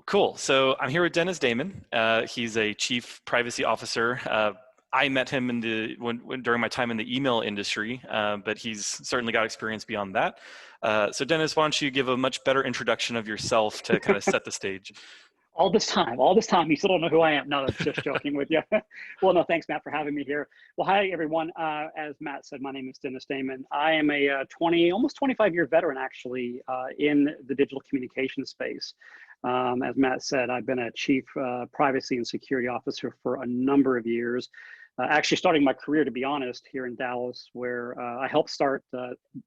Cool. So I'm here with Dennis Dayman. He's a chief privacy officer. I met him during my time in the email industry, but he's certainly got experience beyond that. So Dennis, why don't you give a much better introduction of yourself to kind of set the stage? All this time, you still don't know who I am. No, that's just joking with you. Well, no, thanks, Matt, for having me here. Well, hi, everyone. As Matt said, my name is Dennis Dayman. I am a almost 25-year veteran, actually, in the digital communication space. As Matt said, I've been a chief privacy and security officer for a number of years. Actually starting my career, to be honest, here in Dallas, where I helped start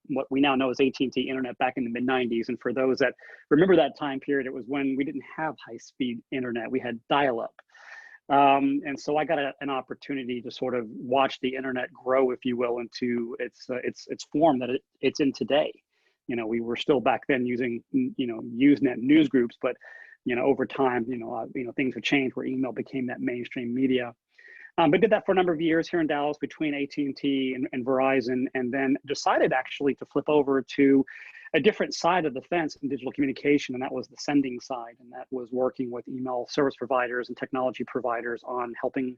what we now know as AT&T Internet back in the mid-90s. And for those that remember that time period, it was when we didn't have high-speed internet. We had dial-up. And so I got an opportunity to sort of watch the internet grow, if you will, into its form that it's in today. You know, we were still back then using, Usenet news groups, but, over time, things have changed where email became that mainstream media. But did that for a number of years here in Dallas between AT&T and Verizon, and then decided actually to flip over to a different side of the fence in digital communication, and that was the sending side. And that was working with email service providers and technology providers on helping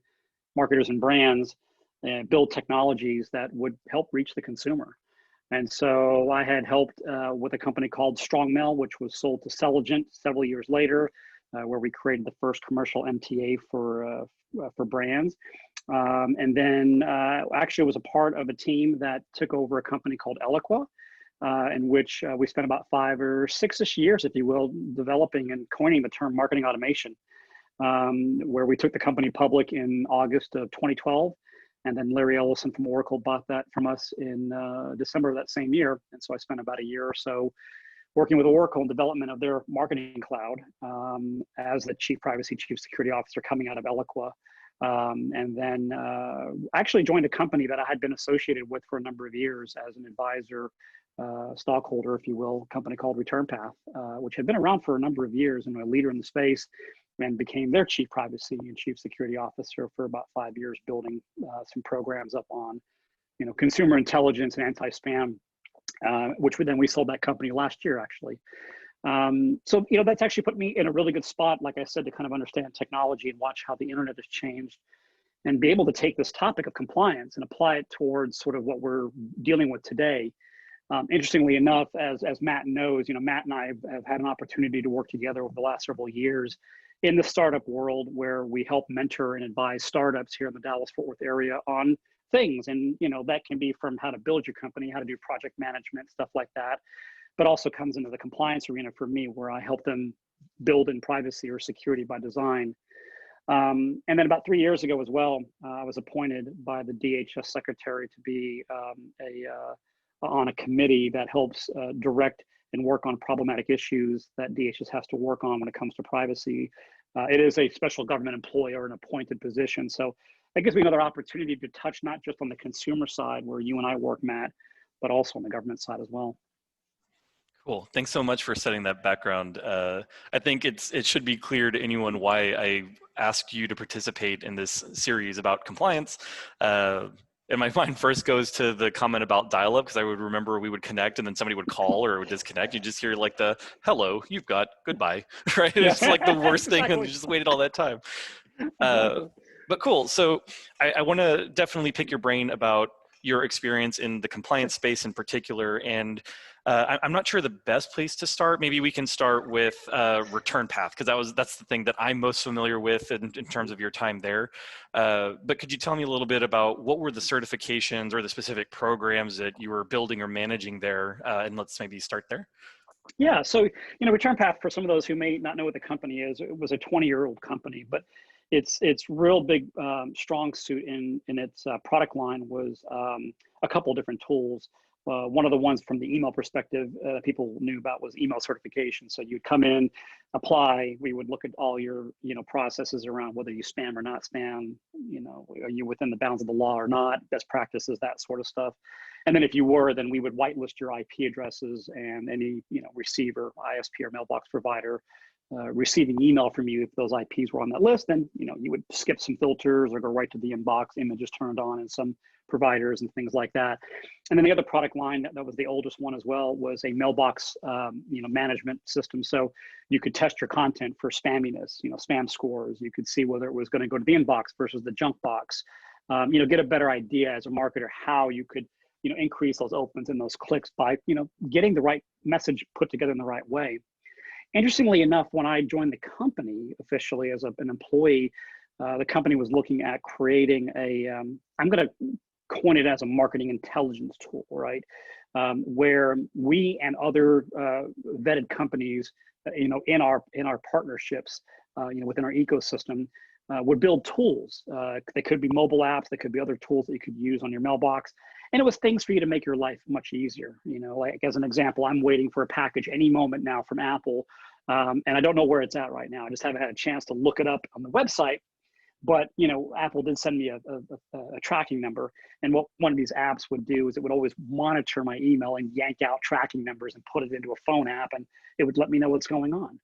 marketers and brands build technologies that would help reach the consumer. And so I had helped with a company called StrongMail, which was sold to Celligent several years later, where we created the first commercial MTA for brands. And then actually was a part of a team that took over a company called Eloqua, in which we spent about 5 or 6-ish years, if you will, developing and coining the term marketing automation, where we took the company public in August of 2012. And then Larry Ellison from Oracle bought that from us in December of that same year. And so I spent about a year or so working with Oracle in development of their marketing cloud as the chief privacy, chief security officer coming out of Eloqua. And then actually joined a company that I had been associated with for a number of years as an advisor, stockholder, if you will, a company called ReturnPath, which had been around for a number of years and a leader in the space, and became their chief privacy and chief security officer for about 5 years, building some programs up on, consumer intelligence and anti-spam, which we sold that company last year, actually. So, that's actually put me in a really good spot, like I said, to kind of understand technology and watch how the internet has changed and be able to take this topic of compliance and apply it towards sort of what we're dealing with today. Interestingly enough, as Matt knows, Matt and I have had an opportunity to work together over the last several years in the startup world, where we help mentor and advise startups here in the Dallas-Fort Worth area on things. And, that can be from how to build your company, how to do project management, stuff like that, but also comes into the compliance arena for me, where I help them build in privacy or security by design. And then about 3 years ago as well, I was appointed by the DHS secretary to be on a committee that helps direct and work on problematic issues that DHS has to work on when it comes to privacy. It is a special government employee or an appointed position. So that gives me another opportunity to touch not just on the consumer side where you and I work, Matt, but also on the government side as well. Cool. Thanks so much for setting that background. I think it should be clear to anyone why I asked you to participate in this series about compliance. And my mind first goes to the comment about dial-up, because I would remember we would connect and then somebody would call or it would disconnect. You just hear like the hello, you've got goodbye, right? Yeah. It's like the worst thing, Exactly. and you just waited all that time. Exactly. But cool. So I want to definitely pick your brain about your experience in the compliance space in particular. And I'm not sure the best place to start. Maybe we can start with ReturnPath, because that's the thing that I'm most familiar with in terms of your time there. But could you tell me a little bit about what were the certifications or the specific programs that you were building or managing there? And let's maybe start there. Yeah, so ReturnPath, for some of those who may not know what the company is, it was a 20-year-old company, but its real big strong suit in its product line was a couple of different tools. One of the ones from the email perspective people knew about was email certification. So you'd come in, apply, we would look at all your processes around whether you spam or not spam, are you within the bounds of the law or not, best practices, that sort of stuff. And then if you were, then we would whitelist your IP addresses and any receiver, ISP or mailbox provider receiving email from you if those IPs were on that list, then you would skip some filters or go right to the inbox. Images turned on in some providers and things like that. And then the other product line that was the oldest one as well was a mailbox management system. So you could test your content for spamminess, spam scores. You could see whether it was going to go to the inbox versus the junk box. Get a better idea as a marketer how you could increase those opens and those clicks by getting the right message put together in the right way. Interestingly enough, when I joined the company officially as an employee, the company was looking at creating I'm going to coin it as a marketing intelligence tool, right? Where we and other vetted companies, in our partnerships, within our ecosystem, would build tools. They could be mobile apps, they could be other tools that you could use on your mailbox. And it was things for you to make your life much easier. Like as an example, I'm waiting for a package any moment now from Apple. And I don't know where it's at right now. I just haven't had a chance to look it up on the website. But Apple did send me a tracking number. And what one of these apps would do is it would always monitor my email and yank out tracking numbers and put it into a phone app, and it would let me know what's going on.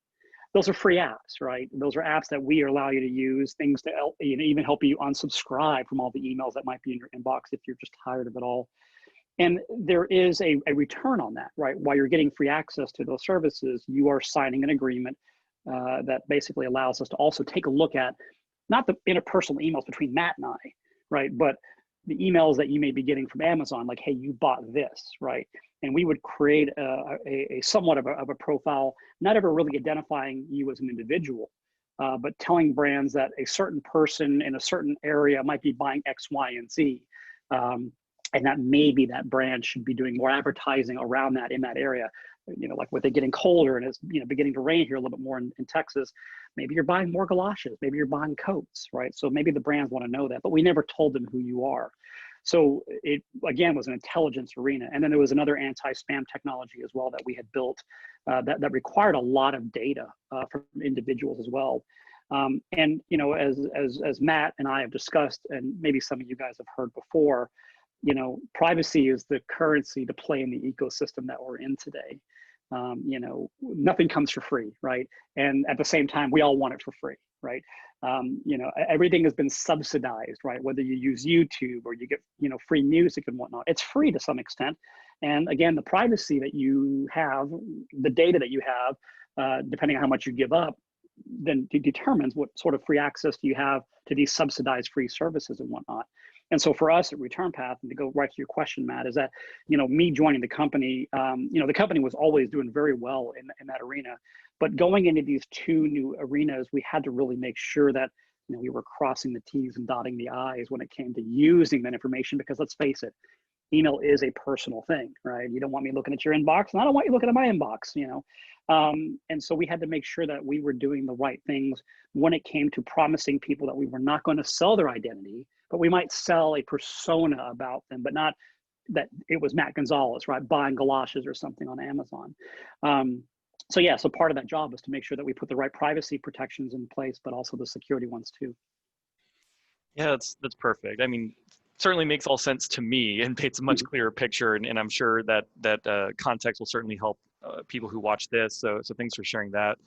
Those are free apps, right? Those are apps that we allow you to use, things to even help you unsubscribe from all the emails that might be in your inbox if you're just tired of it all. And there is a return on that, right? While you're getting free access to those services, you are signing an agreement that basically allows us to also take a look at not the interpersonal emails between Matt and I, right? But the emails that you may be getting from Amazon, like, hey, you bought this, right? And we would create a somewhat of a profile, not ever really identifying you as an individual, but telling brands that a certain person in a certain area might be buying X, Y, and Z. And that maybe that brand should be doing more advertising around that in that area. Like with it getting colder and it's beginning to rain here a little bit more in Texas, maybe you're buying more galoshes, maybe you're buying coats, right? So maybe the brands want to know that, but we never told them who you are. So it, again, was an intelligence arena. And then there was another anti-spam technology as well that we had built that required a lot of data from individuals as well. And as Matt and I have discussed, and maybe some of you guys have heard before, privacy is the currency to play in the ecosystem that we're in today. Nothing comes for free, right? And at the same time, we all want it for free, right? Everything has been subsidized, right? Whether you use YouTube or you get, free music and whatnot, it's free to some extent. And again, the privacy that you have, the data that you have, depending on how much you give up, then determines what sort of free access do you have to these subsidized free services and whatnot. And so for us at Return Path, and to go right to your question, Matt, is that, me joining the company, the company was always doing very well in that arena, but going into these two new arenas, we had to really make sure that, we were crossing the T's and dotting the I's when it came to using that information, because let's face it, email is a personal thing, right? You don't want me looking at your inbox, and I don't want you looking at my inbox, And so we had to make sure that we were doing the right things when it came to promising people that we were not going to sell their identity, but we might sell a persona about them, but not that it was Matt Gonzalez, right? Buying galoshes or something on Amazon. So part of that job was to make sure that we put the right privacy protections in place, but also the security ones too. Yeah, that's perfect. I mean, certainly makes all sense to me and paints a much clearer picture. And I'm sure that context will certainly help people who watch this. So thanks for sharing that.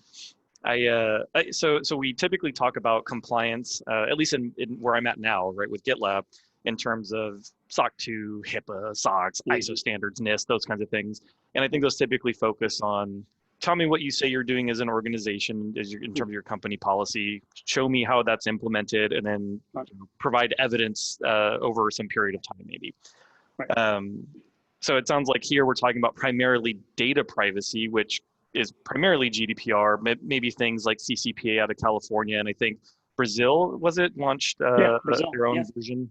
So we typically talk about compliance, at least in where I'm at now, right, with GitLab, in terms of SOC 2, HIPAA, SOX, ISO standards, NIST, those kinds of things. And I think those typically focus on, tell me what you say you're doing as an organization, in terms of your company policy, show me how that's implemented, and then provide evidence over some period of time, maybe. Right. So it sounds like here we're talking about primarily data privacy, which is primarily GDPR, maybe things like CCPA out of California. And I think Brazil, was it, launched their own version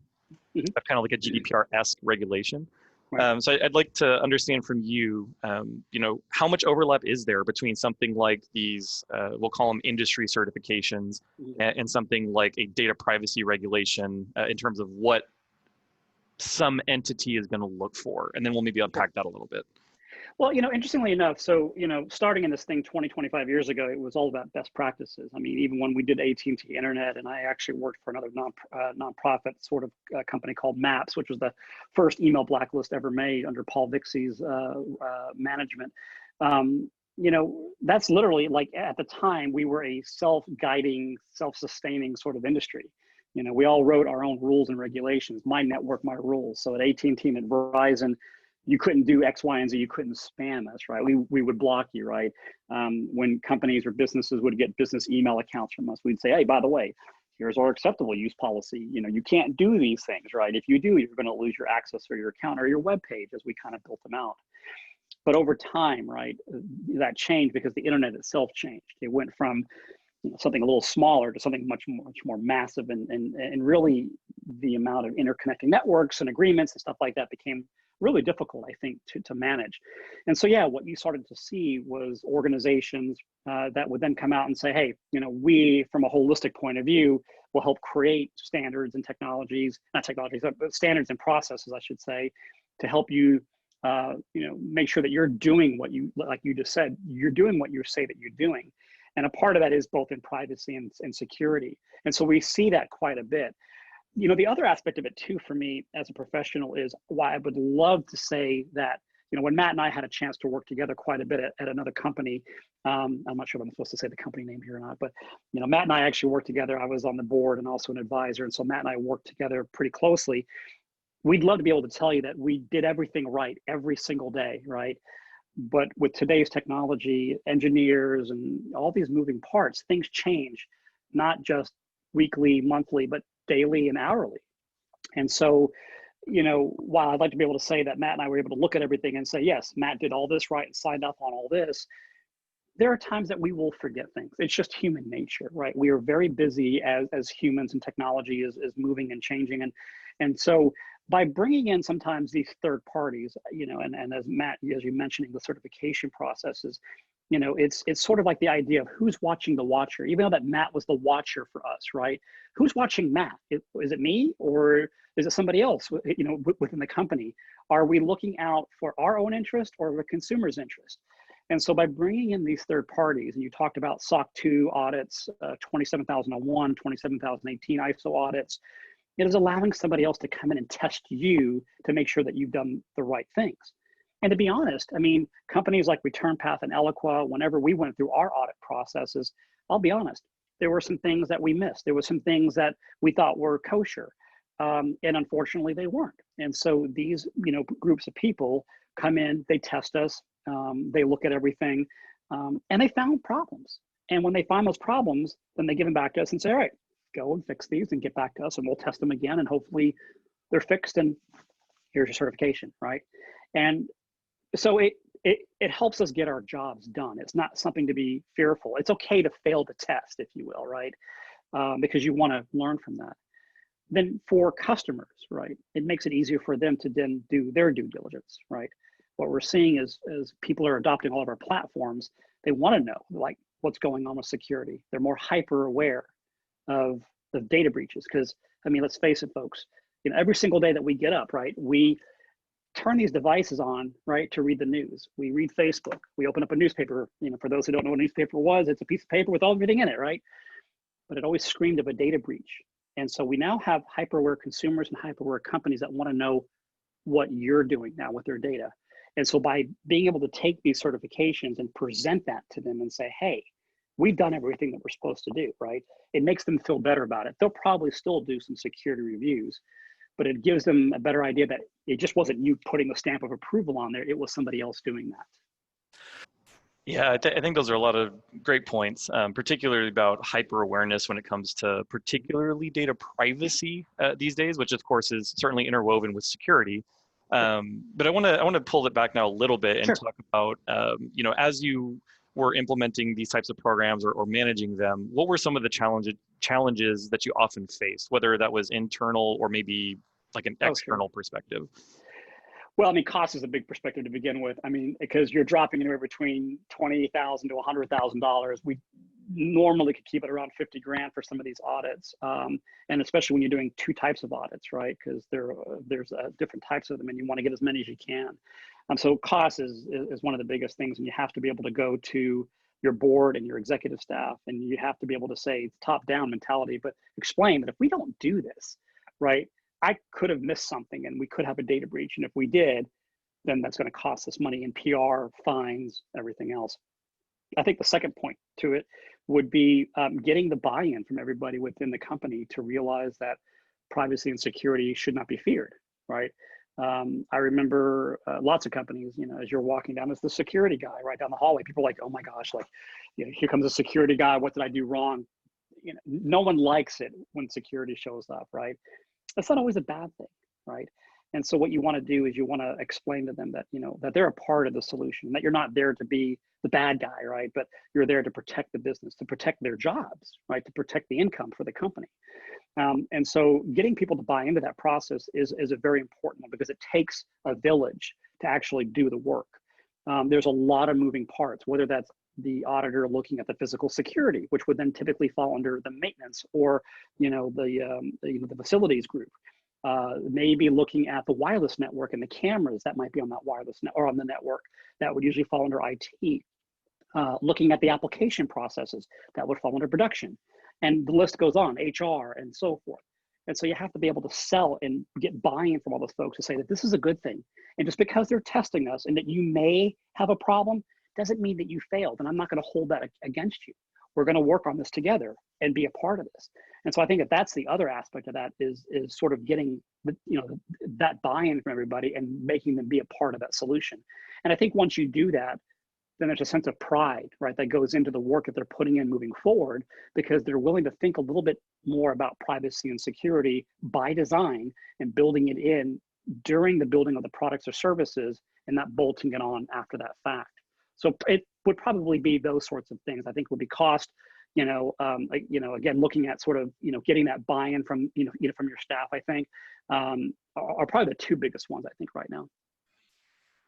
of kind of like a GDPR-esque regulation. Right. So I'd like to understand from you, how much overlap is there between something like these, we'll call them industry certifications, and something like a data privacy regulation in terms of what some entity is going to look for? And then we'll maybe unpack that a little bit. Well, interestingly enough, so, starting in this thing 20, 25 years ago, it was all about best practices. I mean, even when we did AT&T Internet, and I actually worked for another nonprofit sort of company called MAPS, which was the first email blacklist ever made under Paul Vixie's management. that's literally like at the time we were a self-guiding, self-sustaining sort of industry. You know, we all wrote our own rules and regulations, my network, my rules. So at AT&T and at Verizon, you couldn't do X, Y, and Z. You couldn't spam us, right? We would block you, right? When companies or businesses would get business email accounts from us, we'd say, hey, by the way, here's our acceptable use policy. You know, you can't do these things, right? If you do, you're going to lose your access or your account or your web page, as we kind of built them out. But over time, right, that changed because the internet itself changed. It went from something a little smaller to something much more massive, and really the amount of interconnecting networks and agreements and stuff like that became really difficult, I think, to manage. And so, yeah, what you started to see was organizations that would then come out and say, hey, we, from a holistic point of view, will help create standards and technologies, not technologies, but standards and processes, I should say, to help you make sure that you're doing what you, like you just said, you're doing what you say that you're doing. And a part of that is both in privacy and security. And so we see that quite a bit. The other aspect of it too, for me as a professional, is why I would love to say that, when Matt and I had a chance to work together quite a bit at another company, I'm not sure if I'm supposed to say the company name here or not, but, Matt and I actually worked together. I was on the board and also an advisor. And so Matt and I worked together pretty closely. We'd love to be able to tell you that we did everything right every single day, right? But with today's technology, engineers, and all these moving parts, things change, not just weekly, monthly, but daily and hourly. And so, while I'd like to be able to say that Matt and I were able to look at everything and say, yes, Matt did all this right and signed up on all this, there are times that we will forget things. It's just human nature, right? We are very busy as humans, and technology is moving and changing. And so by bringing in sometimes these third parties, and as Matt, as you mentioning the certification processes, it's sort of like the idea of who's watching the watcher. Even though that Matt was the watcher for us, right? Who's watching Matt? Is it me, or is it somebody else, within the company? Are we looking out for our own interest or the consumer's interest? And so by bringing in these third parties, and you talked about SOC 2 audits, 27001, 27018 ISO audits, it is allowing somebody else to come in and test you to make sure that you've done the right things. And to be honest, I mean, companies like ReturnPath and Eloqua, whenever we went through our audit processes, I'll be honest, there were some things that we missed. There were some things that we thought were kosher, and unfortunately they weren't. And so these, groups of people come in, they test us, they look at everything, and they found problems. And when they find those problems, then they give them back to us and say, all right, go and fix these and get back to us, and we'll test them again, and hopefully they're fixed, and here's your certification, right? And so it helps us get our jobs done. It's not something to be fearful. It's okay to fail the test, if you will, right? Because you want to learn from that. Then for customers, right, it makes it easier for them to then do their due diligence, right? What we're seeing is as people are adopting all of our platforms, they want to know, like, what's going on with security. They're more hyper aware of the data breaches, because, I mean, let's face it, folks, every single day that we get up, right, we turn these devices on, right, to read the news. We read Facebook. We open up a newspaper. For those who don't know what a newspaper was, it's a piece of paper with everything in it, right? But it always screamed of a data breach. And so we now have hyper-aware consumers and hyper-aware companies that want to know what you're doing now with their data. And so by being able to take these certifications and present that to them and say, hey, we've done everything that we're supposed to do, right? It makes them feel better about it. They'll probably still do some security reviews, but it gives them a better idea that it just wasn't you putting the stamp of approval on there, it was somebody else doing that. Yeah, I think those are a lot of great points, particularly about hyper awareness when it comes to particularly data privacy these days, which of course is certainly interwoven with security. But I want to pull it back now a little bit and Sure. talk about, as you were implementing these types of programs or managing them, what were some of the challenges that you often faced, whether that was internal or maybe like an external perspective? Well, I mean, cost is a big perspective to begin with. I mean, because you're dropping anywhere between $20,000 to $100,000. We normally could keep it around 50 grand for some of these audits, and especially when you're doing two types of audits, right? Because there's different types of them, and you want to get as many as you can. So cost is one of the biggest things, and you have to be able to go to your board and your executive staff, and you have to be able to say it's top-down mentality, but explain that if we don't do this, right, I could have missed something and we could have a data breach. And if we did, then that's going to cost us money in PR, fines, everything else. I think the second point to it would be getting the buy-in from everybody within the company to realize that privacy and security should not be feared, right? I remember lots of companies, you know, as you're walking down, it's the security guy right down the hallway. People are like, oh my gosh, like, you know, here comes a security guy. What did I do wrong? You know, no one likes it when security shows up, right? That's not always a bad thing, right? And so what you want to do is you want to explain to them that, you know, that they're a part of the solution, that you're not there to be the bad guy, right? But you're there to protect the business, to protect their jobs, right? To protect the income for the company. And so getting people to buy into that process is a very important one, because it takes a village to actually do the work. There's a lot of moving parts, whether that's the auditor looking at the physical security, which would then typically fall under the maintenance, or you know, the facilities group. Maybe looking at the wireless network and the cameras that might be on that wireless net or on the network, that would usually fall under IT. Looking at the application processes, that would fall under production. And the list goes on, HR and so forth. And so you have to be able to sell and get buy-in from all those folks to say that this is a good thing. And just because they're testing us and that you may have a problem doesn't mean that you failed. And I'm not going to hold that against you. We're going to work on this together and be a part of this. And so I think that that's the other aspect of that is sort of getting the, you know, that buy-in from everybody and making them be a part of that solution. And I think once you do that, then there's a sense of pride, right, that goes into the work that they're putting in moving forward, because they're willing to think a little bit more about privacy and security by design and building it in during the building of the products or services, and not bolting it on after that fact. So it would probably be those sorts of things. I think would be cost, you know, like, you know, again, looking at sort of, you know, getting that buy-in from, you know, from your staff, I think, are probably the two biggest ones, I think, right now.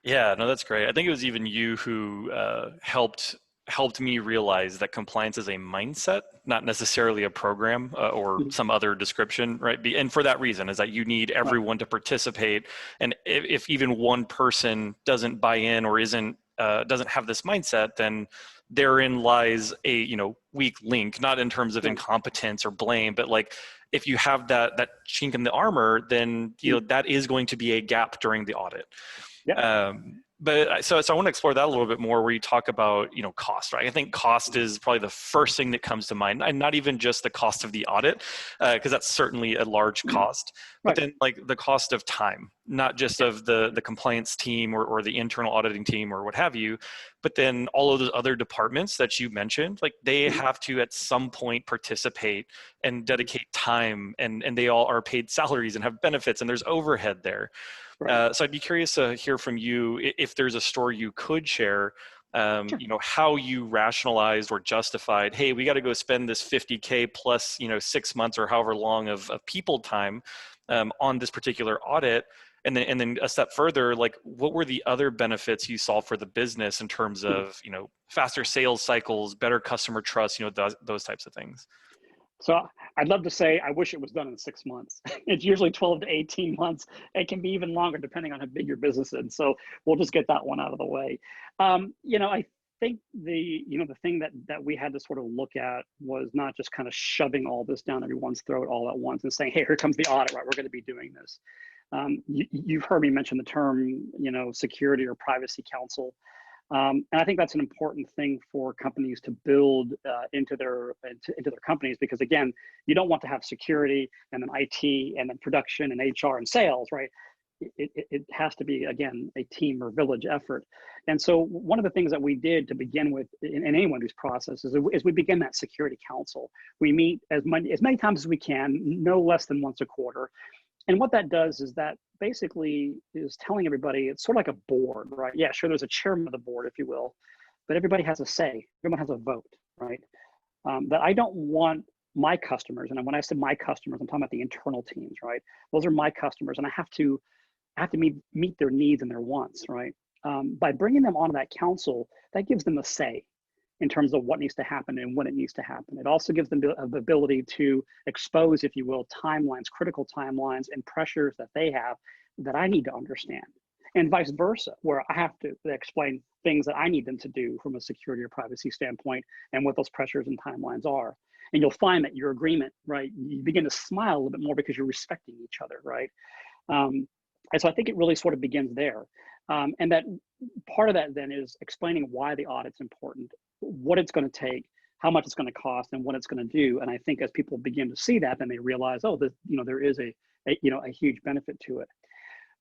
Yeah, no, that's great. I think it was even you who helped me realize that compliance is a mindset, not necessarily a program or Mhm. some other description, right? And for that reason is that you need Right. everyone to participate. And if even one person doesn't buy in or isn't doesn't have this mindset, then therein lies a, you know, weak link, not in terms of Right. incompetence or blame, but like if you have that chink in the armor, then you know that is going to be a gap during the audit. Yeah. But so I want to explore that a little bit more, where you talk about, you know, cost, right? I think cost is probably the first thing that comes to mind, and not even just the cost of the audit, because that's certainly a large cost, but Right. then like the cost of time, not just Yeah. of the compliance team or the internal auditing team or what have you, but then all of those other departments that you mentioned, like they Mhm. have to at some point participate and dedicate time, and they all are paid salaries and have benefits, and there's overhead there. Right. So I'd be curious to hear from you if there's a story you could share, Sure. you know, how you rationalized or justified, hey, we got to go spend this 50K plus, you know, 6 months or however long of people time on this particular audit. And then a step further, like what were the other benefits you saw for the business in terms Mhm. of, you know, faster sales cycles, better customer trust, you know, those types of things. So I'd love to say I wish it was done in 6 months. It's usually 12 to 18 months. It can be even longer depending on how big your business is. So we'll just get that one out of the way. You know, I think the thing that we had to sort of look at was not just kind of shoving all this down everyone's throat all at once and saying, hey, here comes the audit, right? We're going to be doing this. You've heard me mention the term, you know, security or privacy council. And I think that's an important thing for companies to build into their companies, because again, you don't want to have security and then IT and then production and HR and sales, right? It has to be, again, a team or village effort. And so one of the things that we did to begin with in any one of these processes is we begin that security council. We meet as many times as we can, no less than once a quarter. And what that does is that basically is telling everybody, it's sort of like a board, right? Yeah, sure, there's a chairman of the board, if you will, but everybody has a say, everyone has a vote, right? That I don't want my customers, and when I said my customers, I'm talking about the internal teams, right? Those are my customers, and I have to meet their needs and their wants, right? By bringing them onto that council, that gives them a say in terms of what needs to happen and when it needs to happen. It also gives them the ability to expose, if you will, timelines, critical timelines and pressures that they have that I need to understand, and vice versa, where I have to explain things that I need them to do from a security or privacy standpoint and what those pressures and timelines are. And you'll find that your agreement, right, you begin to smile a little bit more because you're respecting each other, right? And so I think it really sort of begins there. And that part of that then is explaining why the audit's important. what it's going to take, how much it's going to cost, and what it's going to do. And I think as people begin to see that, then they realize, oh, this, there is a huge benefit to it.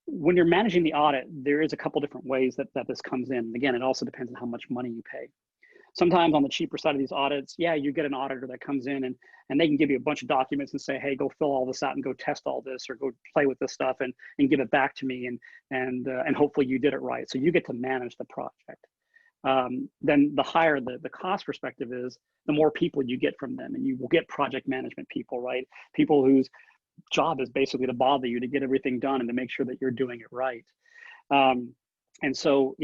When you're managing the audit, there is a couple different ways that this comes in. And again, it also depends on how much money you pay. Sometimes on the cheaper side of these audits, yeah, you get an auditor that comes in and they can give you a bunch of documents and say, hey, go fill all this out and go test all this, or go play with this stuff and give it back to me, and hopefully you did it right. So you get to manage the project. Then the higher the cost perspective is, the more people you get from them, and you will get project management people, right? People whose job is basically to bother you to get everything done and to make sure that you're doing it right. And so,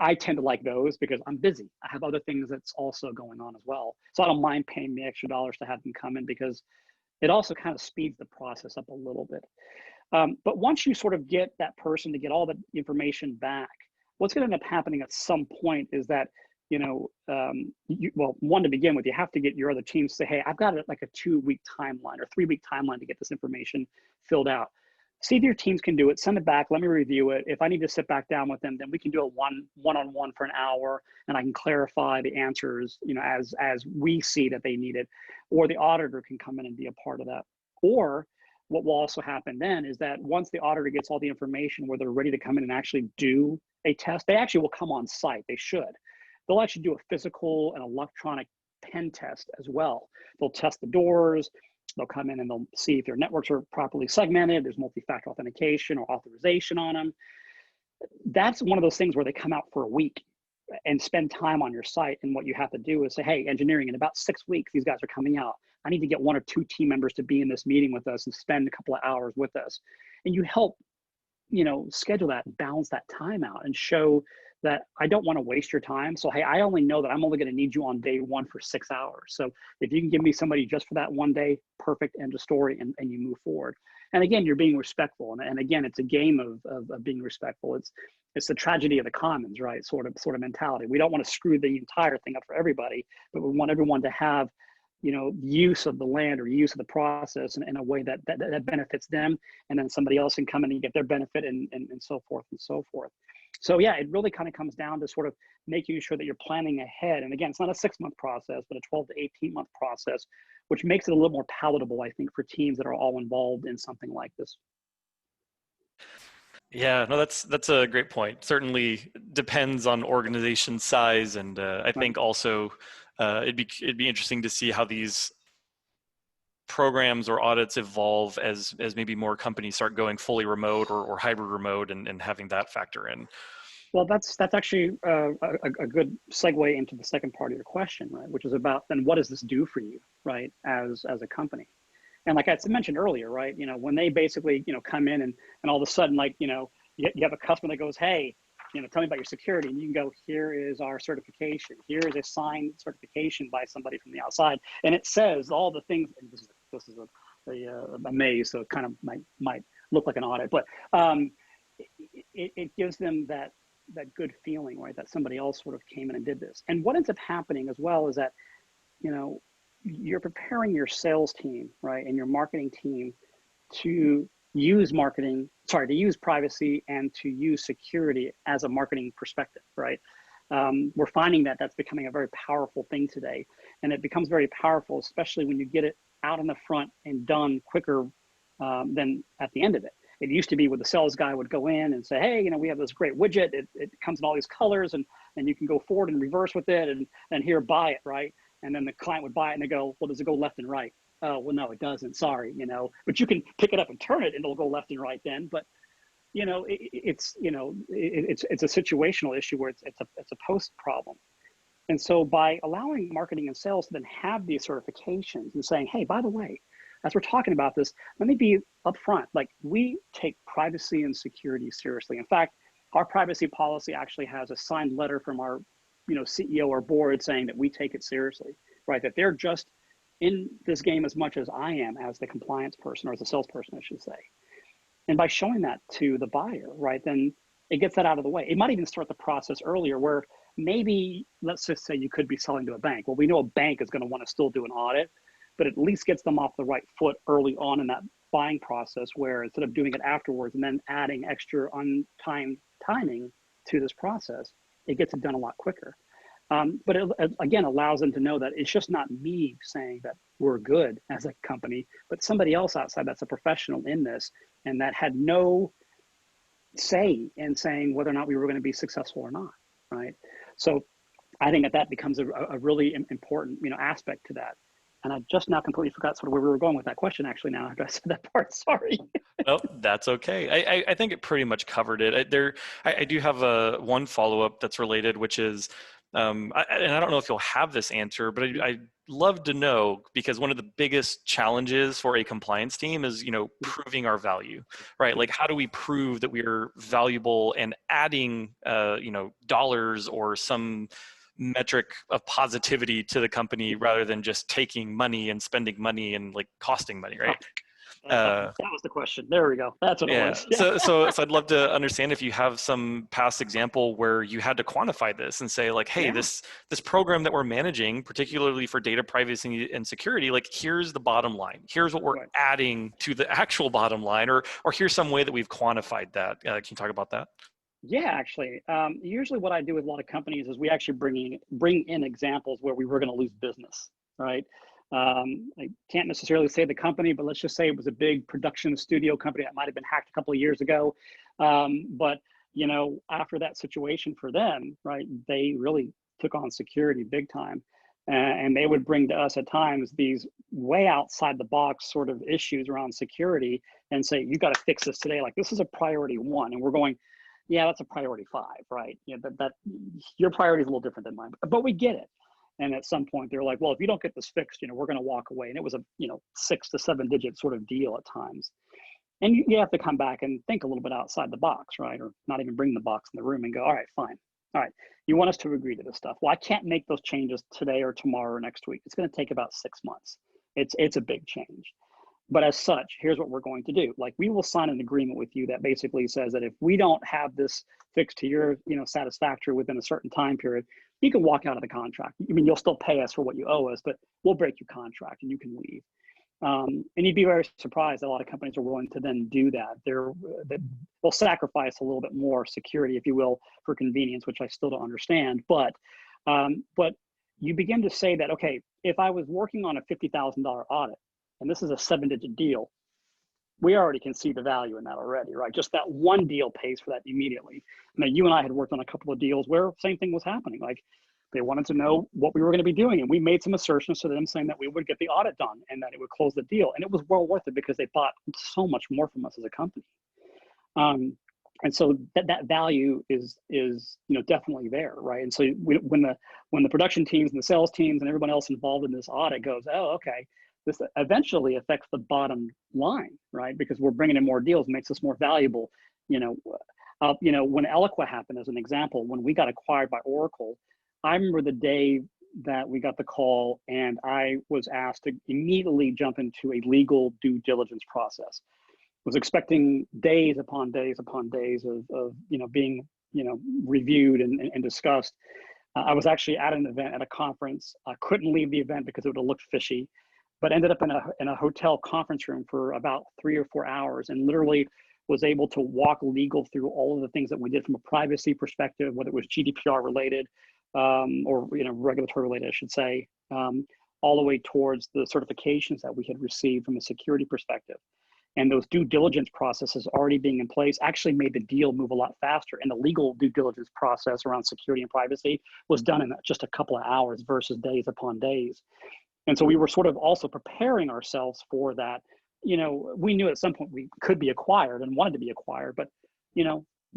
I tend to like those because I'm busy. I have other things that's also going on as well. So I don't mind paying the extra dollars to have them come in, because it also kind of speeds the process up a little bit. But once you sort of get that person to get all the information back, what's going to end up happening at some point is that, well, one, to begin with, you have to get your other teams to say, hey, I've got like a 2-week timeline or 3-week timeline to get this information filled out. See if your teams can do it, send it back, let me review it. If I need to sit back down with them, then we can do a one-on-one for an hour, and I can clarify the answers, as we see that they need it, or the auditor can come in and be a part of that. Or what will also happen then is that once the auditor gets all the information where they're ready to come in and actually do a test, they actually will come on site. They should. They'll actually do a physical and electronic pen test as well. They'll test the doors. They'll come in and they'll see if their networks are properly segmented, there's multi-factor authentication or authorization on them. That's one of those things where they come out for a week and spend time on your site. And what you have to do is say, hey, engineering, in about 6 weeks, these guys are coming out. I need to get 1 or 2 team members to be in this meeting with us and spend a couple of hours with us. And you help, schedule that, balance that time out, and show that I don't want to waste your time. So, hey, I only know that I'm only going to need you on day 1 for 6 hours. So if you can give me somebody just for that one day, perfect, end of story, and you move forward. And again, you're being respectful. And again, it's a game of being respectful. It's the tragedy of the commons, right? Sort of mentality. We don't want to screw the entire thing up for everybody, but we want everyone to have, use of the land or use of the process in a way that benefits them. And then somebody else can come in and get their benefit, and so forth and so forth. So yeah, it really kind of comes down to sort of making sure that you're planning ahead. And again, it's not a 6-month process, but a 12 to 18-month process, which makes it a little more palatable, I think, for teams that are all involved in something like this. Yeah, no, that's a great point. Certainly depends on organization size, and I think also it'd be interesting to see how these programs or audits evolve as maybe more companies start going fully remote or hybrid remote, and having that factor in. Well, that's actually a good segue into the second part of your question, right? Which is about, then what does this do for you, right, as a company? And like I mentioned earlier, right, when they basically, come in and all of a sudden, like, you have a customer that goes, hey, tell me about your security. And you can go, here is our certification. Here is a signed certification by somebody from the outside. And it says all the things, and this is a maze, so it kind of might look like an audit, but it gives them that good feeling, right, that somebody else sort of came in and did this. And what ends up happening as well is that, you're preparing your sales team, right, and your marketing team to use privacy and to use security as a marketing perspective, right? We're finding that that's becoming a very powerful thing today. And it becomes very powerful, especially when you get it out in the front and done quicker than at the end of it. It used to be where the sales guy would go in and say, hey, we have this great widget. It comes in all these colors, and you can go forward and reverse with it, and here, buy it, right? And then the client would buy it and they go, well, does it go left and right? Oh, well, no, it doesn't. Sorry, but you can pick it up and turn it and it'll go left and right then. But, it's a situational issue where it's a post problem. And so by allowing marketing and sales to then have these certifications and saying, hey, by the way, as we're talking about this, let me be upfront. Like, we take privacy and security seriously. In fact, our privacy policy actually has a signed letter from our, CEO or board saying that we take it seriously, right? That they're just in this game as much as I am as the compliance person, or as a salesperson, I should say. And by showing that to the buyer, right, then it gets that out of the way. It might even start the process earlier, where maybe, let's just say you could be selling to a bank. Well, we know a bank is going to want to still do an audit, but at least gets them off the right foot early on in that buying process, where instead of doing it afterwards and then adding extra untimed timing to this process, it gets it done a lot quicker. But it again allows them to know that it's just not me saying that we're good as a company, but somebody else outside that's a professional in this and that had no say in saying whether or not we were going to be successful or not, right? So I think that becomes a really important, aspect to that. And I just now completely forgot sort of where we were going with that question. Actually, now after I said that part, sorry. No, that's okay. I think it pretty much covered it. I do have one follow-up that's related, which is, and I don't know if you'll have this answer, but I'd love to know, because one of the biggest challenges for a compliance team is, proving our value, right? Like, how do we prove that we are valuable and adding, dollars or some metric of positivity to the company rather than just taking money and spending money and like costing money, right? That was the question. There we go. That's what it Yeah. was. Yeah. So I'd love to understand if you have some past example where you had to quantify this and say like, hey, Yeah. this program that we're managing, particularly for data privacy and security, like here's the bottom line. Here's what we're Right. adding to the actual bottom line, or here's some way that we've quantified that. Can you talk about that? Yeah, actually, usually what I do with a lot of companies is we actually bring in examples where we were going to lose business, right? I can't necessarily say the company, but let's just say it was a big production studio company that might have been hacked a couple of years ago. But after that situation for them, right, they really took on security big time, and they would bring to us at times these way outside the box sort of issues around security and say, "You got to fix this today. Like this is a priority one," and we're going, yeah, that's a priority five, right? Yeah, that your priority is a little different than mine, but we get it. And at some point, they're like, well, if you don't get this fixed, we're going to walk away. And it was a 6 to 7 digit sort of deal at times. And you have to come back and think a little bit outside the box, right? Or not even bring the box in the room and go, all right, fine. All right, you want us to agree to this stuff. Well, I can't make those changes today or tomorrow or next week. It's going to take about 6 months. It's a big change. But as such, here's what we're going to do. Like we will sign an agreement with you that basically says that if we don't have this fixed to your, satisfactory within a certain time period, you can walk out of the contract. I mean, you'll still pay us for what you owe us, but we'll break your contract and you can leave. And you'd be very surprised that a lot of companies are willing to then do that. They'll sacrifice a little bit more security, if you will, for convenience, which I still don't understand. But you begin to say that, okay, if I was working on a $50,000 audit, and this is a 7-digit deal, we already can see the value in that already, right? Just that one deal pays for that immediately. Now, you and I had worked on a couple of deals where same thing was happening. Like they wanted to know what we were going to be doing. And we made some assertions to them saying that we would get the audit done and that it would close the deal. And it was well worth it because they bought so much more from us as a company. And so that value is definitely there, right? And so when the production teams and the sales teams and everyone else involved in this audit goes, oh, okay, this eventually affects the bottom line, right? Because we're bringing in more deals, makes us more valuable. When Eloqua happened, as an example, when we got acquired by Oracle, I remember the day that we got the call and I was asked to immediately jump into a legal due diligence process. Was expecting days upon days upon days of being reviewed and discussed. I was actually at an event at a conference. I couldn't leave the event because it would have looked fishy, but ended up in a hotel conference room for about 3 or 4 hours and literally was able to walk legal through all of the things that we did from a privacy perspective, whether it was GDPR related or regulatory related, I should say, all the way towards the certifications that we had received from a security perspective. And those due diligence processes already being in place actually made the deal move a lot faster. And the legal due diligence process around security and privacy was done in just a couple of hours versus days upon days. And so we were sort of also preparing ourselves for that. We knew at some point we could be acquired and wanted to be acquired, but,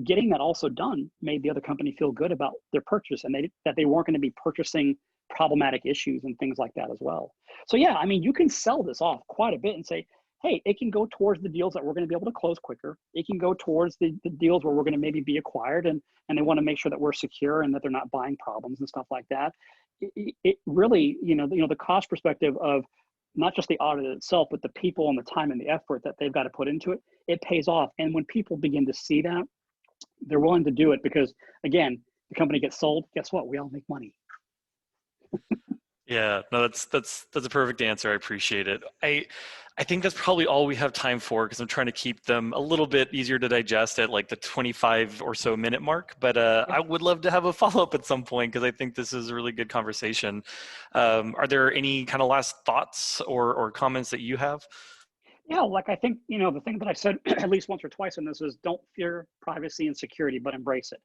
getting that also done made the other company feel good about their purchase and that they weren't going to be purchasing problematic issues and things like that as well. So yeah, I mean, you can sell this off quite a bit and say, hey, it can go towards the deals that we're going to be able to close quicker. It can go towards the deals where we're going to maybe be acquired and they want to make sure that we're secure and that they're not buying problems and stuff like that. It really, the cost perspective of not just the audit itself, but the people and the time and the effort that they've got to put into it, it pays off. And when people begin to see that, they're willing to do it because, again, the company gets sold. Guess what? We all make money. Yeah, no, that's a perfect answer. I appreciate it. I think that's probably all we have time for because I'm trying to keep them a little bit easier to digest at like the 25 or so minute mark. But Yeah. I would love to have a follow up at some point because I think this is a really good conversation. Are there any kind of last thoughts or comments that you have? Yeah, like I think, the thing that I said at least once or twice in this is don't fear privacy and security, but embrace it.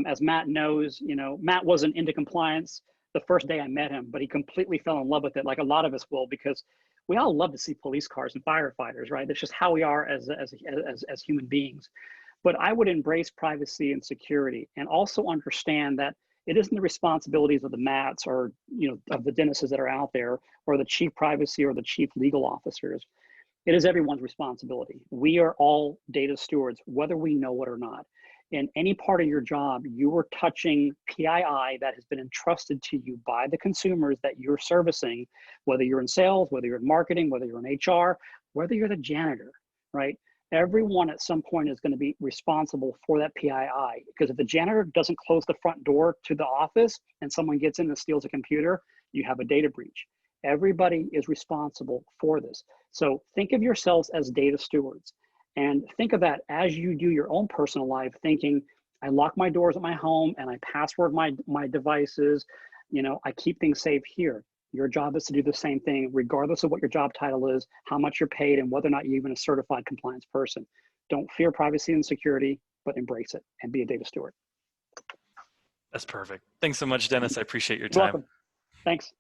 As Matt knows, Matt wasn't into compliance the first day I met him, but he completely fell in love with it, like a lot of us will, because we all love to see police cars and firefighters, right? That's just how we are as human beings. But I would embrace privacy and security, and also understand that it isn't the responsibilities of the Matts or of the Dennises that are out there, or the chief privacy or the chief legal officers. It is everyone's responsibility. We are all data stewards, whether we know it or not. In any part of your job, you are touching PII that has been entrusted to you by the consumers that you're servicing, whether you're in sales, whether you're in marketing, whether you're in HR, whether you're the janitor, right? Everyone at some point is going to be responsible for that PII, because if the janitor doesn't close the front door to the office and someone gets in and steals a computer, you have a data breach. Everybody is responsible for this. So think of yourselves as data stewards, and think of that as you do your own personal life, thinking, I lock my doors at my home and I password my devices. I keep things safe here. Your job is to do the same thing, regardless of what your job title is, how much you're paid, and whether or not you're even a certified compliance person. Don't fear privacy and security, but embrace it and be a data steward. That's perfect. Thanks so much, Dennis. I appreciate your You're time. welcome. Thanks.